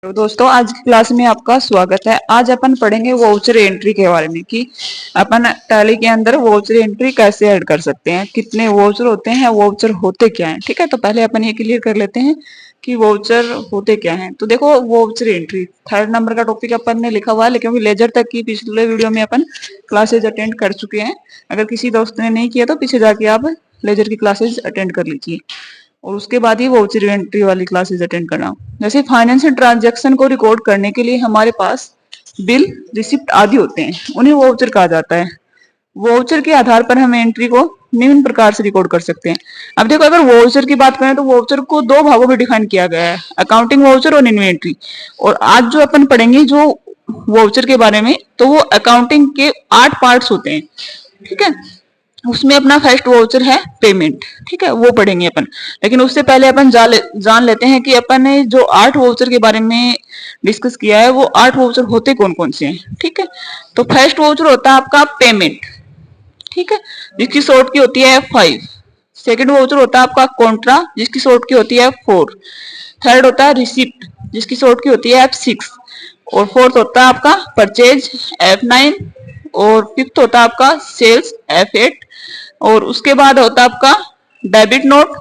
तो दोस्तों आज की क्लास में आपका स्वागत है। आज अपन पढ़ेंगे वाउचर एंट्री के बारे में कि अपन टैली के अंदर वाउचर एंट्री कैसे ऐड कर सकते हैं, कितने वाउचर होते हैं, वाउचर होते क्या हैं। ठीक है, तो पहले अपन ये क्लियर कर लेते हैं कि वाउचर होते क्या हैं। तो देखो, वाउचर एंट्री 3rd नंबर का टॉपिक अपन ने लिखा हुआ है, लेकिन लेजर तक की पिछले वीडियो में अपन क्लासेज अटेंड कर चुके हैं। अगर किसी दोस्त ने नहीं किया तो पीछे जाके आप लेजर की क्लासेज अटेंड कर लीजिए और उसके बाद ही वाउचर एंट्री वाली क्लासेस अटेंड करना। जैसे फाइनेंशियल ट्रांजैक्शन को रिकॉर्ड करने के लिए हमारे पास बिल, रिसिप्ट आदि होते हैं, उन्हें वाउचर कहा जाता है। वाउचर के आधार पर हम एंट्री को निम्न प्रकार से रिकॉर्ड कर सकते हैं। अब देखो, अगर वाउचर की बात करें तो वाउचर को 2 भागों में डिफाइन किया गया है, अकाउंटिंग वाउचर और इन्वेंट्री। और आज जो अपन पढ़ेंगे जो वाउचर के बारे में, तो वो अकाउंटिंग के 8 पार्ट्स होते हैं। ठीक है, उसमें अपना फर्स्ट वाउचर है पेमेंट। ठीक है, वो पढ़ेंगे अपन। लेकिन उससे पहले अपन जान लेते हैं कि अपन ने जो 8 वाउचर के बारे में डिस्कस किया है, वो 8 वाउचर होते कौन कौन से हैं। ठीक है, तो फर्स्ट वाउचर होता है आपका पेमेंट। ठीक है, जिसकी शॉर्ट की होती है 5। सेकंड वाउचर होता है आपका कॉन्ट्रा, जिसकी शॉर्ट की होती है 4। थर्ड होता है रिसिप्ट, जिसकी शॉर्ट की होती है F6। और फोर्थ होता है आपका परचेज F9। और फिफ्थ होता है आपका सेल्स F8। और उसके बाद होता है आपका debit note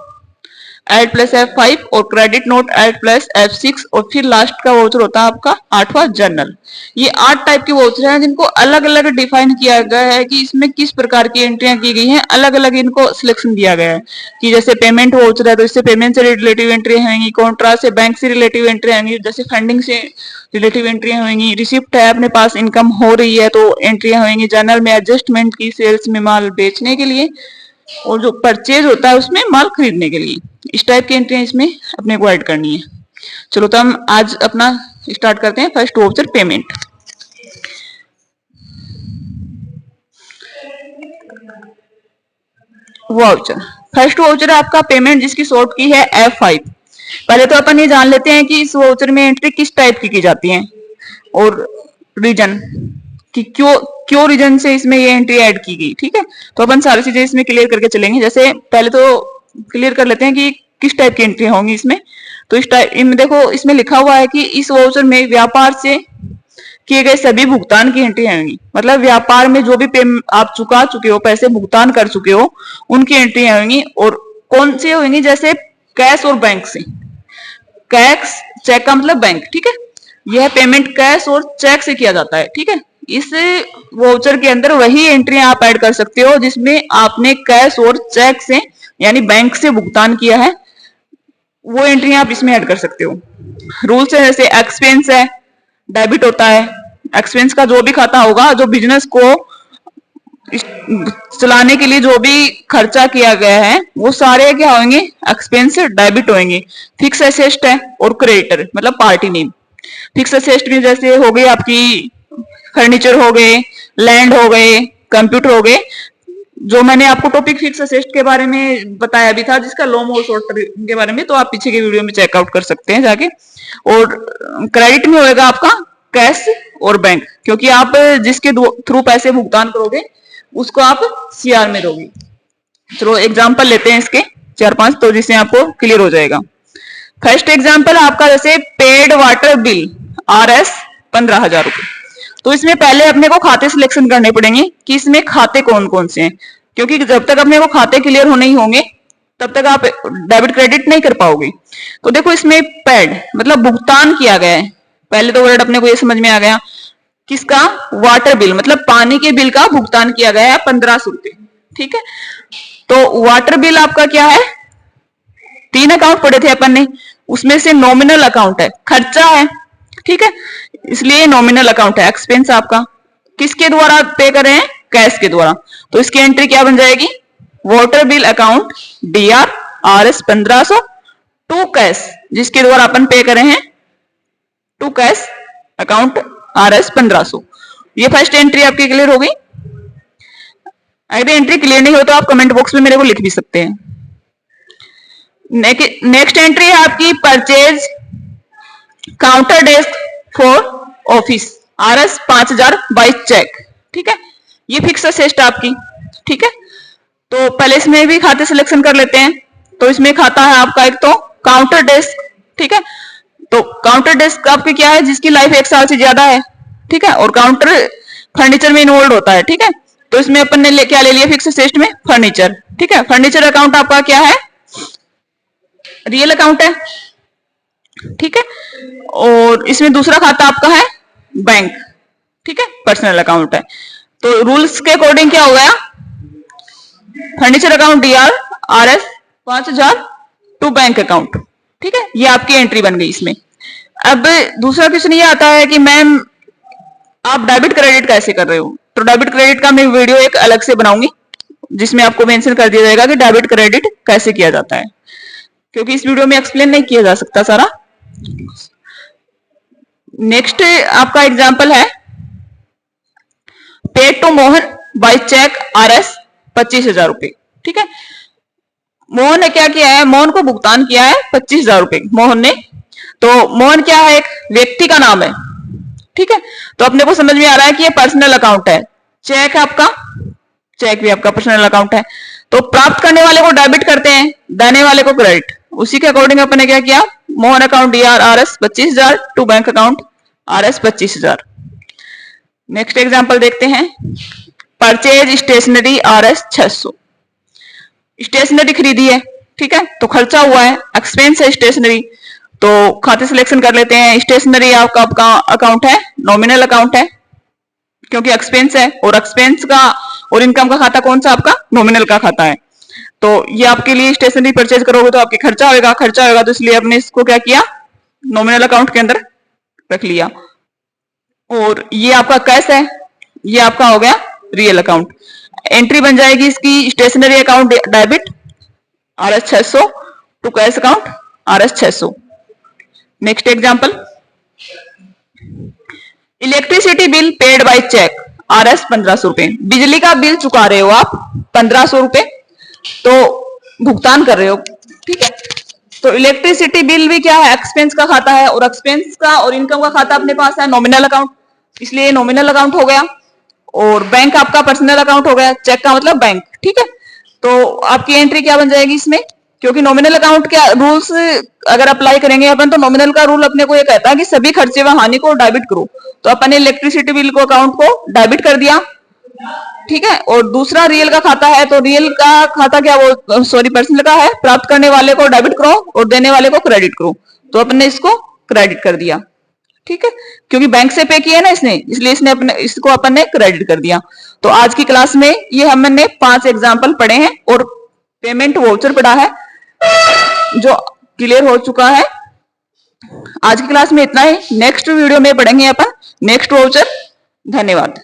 add plus F5 और credit note add plus F6। और फिर लास्ट का वाउचर होता है आपका 8वां जर्नल। ये 8 टाइप के वाउचर हैं जिनको अलग अलग डिफाइन किया गया है कि इसमें किस प्रकार की एंट्रियां की गई हैं। अलग अलग इनको सिलेक्शन दिया गया है कि जैसे पेमेंट वाउचर है तो इससे पेमेंट से रिलेटिव एंट्री होंगी, कॉन्ट्रा से बैंक से रिलेटिव एंट्री होंगी, जैसे फंडिंग से रिलेटिव एंट्रियां होंगी, रिसिप्ट है अपने पास इनकम हो रही है तो एंट्रियां होंगी, जर्नल में एडजस्टमेंट की, सेल्स में माल बेचने के लिए, और जो परचेज होता है उसमें माल खरीदने के लिए। इस टाइप की एंट्रियां इसमें अपने को ऐड करनी है। चलो, तो हम आज अपना स्टार्ट करते हैं। First voucher payment. Voucher first voucher है आपका पेमेंट, जिसकी शॉर्ट की है F5। पहले तो अपन ये जान लेते हैं कि इस वाउचर में एंट्री किस टाइप की जाती है और रीजन कि क्यों क्यों रीजन से इसमें ये एंट्री ऐड की गई। ठीक है, तो अपन सारी चीजें इसमें क्लियर करके चलेंगे। जैसे पहले तो क्लियर कर लेते हैं कि किस टाइप की एंट्री होंगी इसमें। तो इस टाइप देखो, इसमें लिखा हुआ है कि इस वाउचर में व्यापार से किए गए सभी भुगतान की एंट्री आएंगी। मतलब व्यापार में जो भी आप चुका चुके हो, पैसे भुगतान कर चुके हो, उनकी एंट्री आएंगी। और कौन सी होंगी, जैसे कैश और बैंक से। कैश, चेक का मतलब बैंक। ठीक है, यह पेमेंट कैश और चेक से किया जाता है। ठीक है, इस वाउचर के अंदर वही एंट्री आप ऐड कर सकते हो जिसमें आपने कैश और चेक से यानी बैंक से भुगतान किया है, वो एंट्री आप इसमें ऐड कर सकते हो। रूल्स है जैसे एक्सपेंस है, डेबिट होता है। एक्सपेंस का जो भी खाता होगा, जो बिजनेस को चलाने के लिए जो भी खर्चा किया गया है, वो सारे क्या होंगे, एक्सपेंस डेबिट होंगे। फिक्स एसेट है और क्रेडिटर मतलब पार्टी नेम। फिक्स एसेट में जैसे हो गई आपकी फर्नीचर हो गए, लैंड हो गए, कंप्यूटर हो गए। जो मैंने आपको टॉपिक फिक्स एसेट के बारे में बताया भी था, जिसका लॉन्ग और शॉर्ट के बारे में, तो आप पीछे के वीडियो में चेकआउट कर सकते हैं जाके। और क्रेडिट में होएगा आपका कैश और बैंक, क्योंकि आप जिसके थ्रू पैसे भुगतान करोगे उसको आप CR में दोगे। चलो एग्जांपल लेते हैं इसके 4-5, तो जिससे आपको क्लियर हो जाएगा। फर्स्ट एग्जांपल आपका जैसे पेड वाटर बिल RS 15,000 रुपए। तो इसमें पहले अपने को खाते सिलेक्शन करने पड़ेंगे कि इसमें खाते कौन कौन से हैं, क्योंकि जब तक अपने को खाते क्लियर हो नहीं होंगे तब तक आप डेबिट क्रेडिट नहीं कर पाओगे। तो देखो, इसमें पेड मतलब भुगतान किया गया है। पहले तो वर्ड अपने को ये समझ में आ गया, किसका, वाटर बिल मतलब पानी के बिल का भुगतान किया गया है 1500 रुपए। ठीक है, तो वाटर बिल आपका क्या है, 3 अकाउंट पढ़े थे अपन ने, उसमें से नॉमिनल अकाउंट है, खर्चा है। ठीक है, इसलिए नॉमिनल अकाउंट है। एक्सपेंस आपका किसके द्वारा पे कर रहे हैं, कैश के द्वारा। तो इसकी एंट्री क्या बन जाएगी, water bill account DR RS 1500 to cash, जिसके द्वारा अपन पे कर रहे हैं, टू कैश अकाउंट RS 1500। ये फर्स्ट एंट्री आपकी क्लियर हो गई। अगर एंट्री क्लियर नहीं हो तो आप कमेंट बॉक्स में मेरे को लिख भी सकते हैं। नेक्स्ट एंट्री है आपकी purchase counter desk for office RS 5000 by cheque. ठीक है, ये फिक्स असेस्ट आपकी। ठीक है, तो पहले इसमें भी खाते सिलेक्शन कर लेते हैं। तो इसमें खाता है आपका एक तो काउंटर डेस्क। ठीक है, तो काउंटर डेस्क आपकी क्या है, जिसकी लाइफ 1 साल से ज्यादा है, ठीक है, और काउंटर फर्नीचर में इन्वॉल्व होता है, ठीक है। तो इसमें अपन ने क्या ले लिया फिक्स एसेट में, फर्नीचर, ठीक है। फर्नीचर अकाउंट आपका क्या है, रियल अकाउंट है, ठीक है। और इसमें दूसरा खाता आपका है बैंक, ठीक है, पर्सनल अकाउंट है। तो रूल्स के अकॉर्डिंग क्या हो गया, furniture account DR RS 5,000 to bank account, ठीक है, ये आपकी एंट्री बन गई इसमें। अब दूसरा क्वेश्चन ये आता है कि मैम आप डेबिट क्रेडिट कैसे कर रहे हो, तो डेबिट क्रेडिट का मैं वीडियो एक अलग से बनाऊंगी जिसमें आपको मेंशन कर दिया जाएगा कि डेबिट क्रेडिट कैसे किया जाता है, क्योंकि इस वीडियो में एक्सप्लेन नहीं किया जा सकता सारा। नेक्स्ट आपका एग्जांपल है paid to Mohan by cheque RS 25,000 रुपए, ठीक है। मोहन ने क्या किया है, मोहन को भुगतान किया है 25,000 रुपए मोहन ने। तो मोहन क्या है, एक व्यक्ति का नाम है, ठीक है। तो अपने को समझ में आ रहा है कि ये पर्सनल अकाउंट है, चेक है आपका, चेक भी आपका पर्सनल अकाउंट है। तो प्राप्त करने वाले को डेबिट करते हैं, देने वाले को क्रेडिट, उसी के अकॉर्डिंग अपने क्या किया, Mohan account DR RS 25,000 to bank account RS 25,000। Next example देखते हैं, परचेज स्टेशनरी आरएस 600, स्टेशनरी खरीदी है, ठीक है, तो खर्चा हुआ है, एक्सपेंस है स्टेशनरी। तो खाते सिलेक्शन कर लेते हैं, स्टेशनरी आपका अकाउंट है, नॉमिनल अकाउंट है क्योंकि एक्सपेंस है, और एक्सपेंस का और इनकम का खाता कौन सा आपका, नॉमिनल का खाता है। तो ये आपके लिए स्टेशनरी परचेज करोगे तो आपके खर्चा होगा, खर्चा होगा, तो इसलिए आपने इसको क्या किया, नॉमिनल अकाउंट के अंदर रख लिया। और ये आपका कैश है, ये आपका हो गया रियल अकाउंट। एंट्री बन जाएगी इसकी, stationery account debit RS 600 to cash account RS 600। Next example, electricity bill paid by cheque RS 1,500 रुपए, बिजली का बिल चुका रहे हो आप 1,500 रुपए, तो भुगतान कर रहे हो, ठीक है। तो इलेक्ट्रिसिटी बिल भी क्या है, एक्सपेंस का खाता है, और एक्सपेंस का और इनकम का खाता अपने पास है नॉमिनल अकाउंट, इसलिए नॉमिनल अकाउंट हो गया। और बैंक आपका पर्सनल अकाउंट हो गया, चेक का मतलब बैंक, ठीक है। तो आपकी एंट्री क्या बन जाएगी इसमें, क्योंकि नॉमिनल अकाउंट के रूल्स अगर अप्लाई करेंगे अपन, तो नॉमिनल का रूल अपने को ये कहता है कि सभी खर्चे व हानि को डेबिट करो। तो अपन ने इलेक्ट्रिसिटी बिल को अकाउंट को डेबिट कर दिया, ठीक है। और दूसरा रियल का खाता है, तो रियल का खाता क्या, वो सॉरी पर्सनल का है, प्राप्त करने वाले को डेबिट करो और देने वाले को क्रेडिट करो, तो अपन ने इसको क्रेडिट कर दिया, ठीक है, क्योंकि बैंक से पे किया ना इसने, इसलिए इसने अपने इसको अपन ने क्रेडिट कर दिया। तो आज की क्लास में ये हमने 5 एग्जाम्पल पढ़े हैं और पेमेंट वाउचर पढ़ा है जो क्लियर हो चुका है। आज की क्लास में इतना ही, नेक्स्ट वीडियो में पढ़ेंगे अपन नेक्स्ट वाउचर। धन्यवाद।